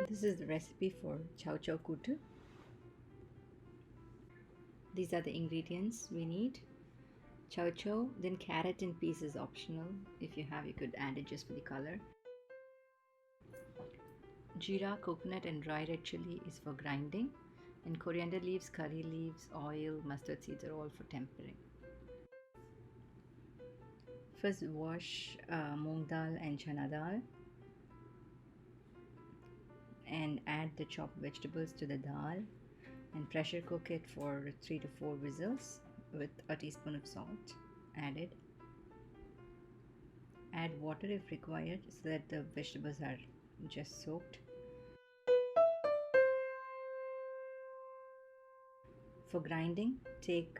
This is the recipe for Chow Chow Kootu. These are the ingredients we need. Chow chow, then carrot in pieces optional. If you have, you could add it just for the color. Jeera, coconut and dry red chili is for grinding. And coriander leaves, curry leaves, oil, mustard seeds are all for tempering. First wash moong dal and chana dal and add the chopped vegetables to the dal and pressure cook it for 3 to 4 whistles with a teaspoon of salt added. Add water if required so that the vegetables are just soaked. For grinding, take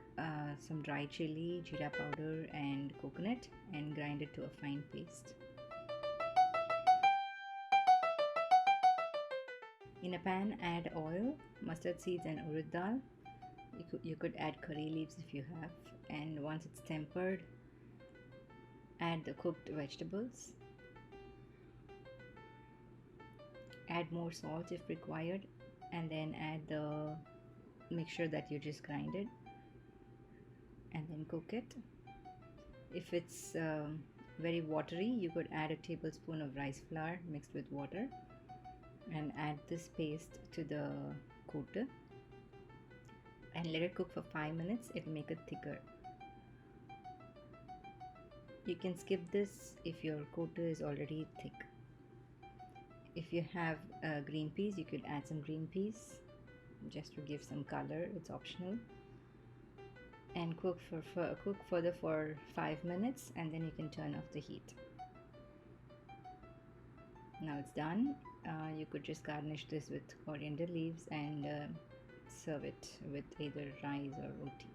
some dry chili, jeera powder and coconut and grind it to a fine paste. In a pan, add oil, mustard seeds and urad dal. You could add curry leaves if you have, and once it's tempered, add the cooked vegetables. Add more salt if required, and then add the mixture that you just grinded, and then cook it. If it's very watery, you could add a tablespoon of rice flour mixed with water and add this paste to the kootu and let it cook for 5 minutes. It'll make it thicker. You can skip this if your kootu is already thick. If you have green peas, you could add some green peas just to give some color. It's optional. And cook further for 5 minutes, and then you can turn off the heat. Now it's done. You could just garnish this with coriander leaves and serve it with either rice or roti.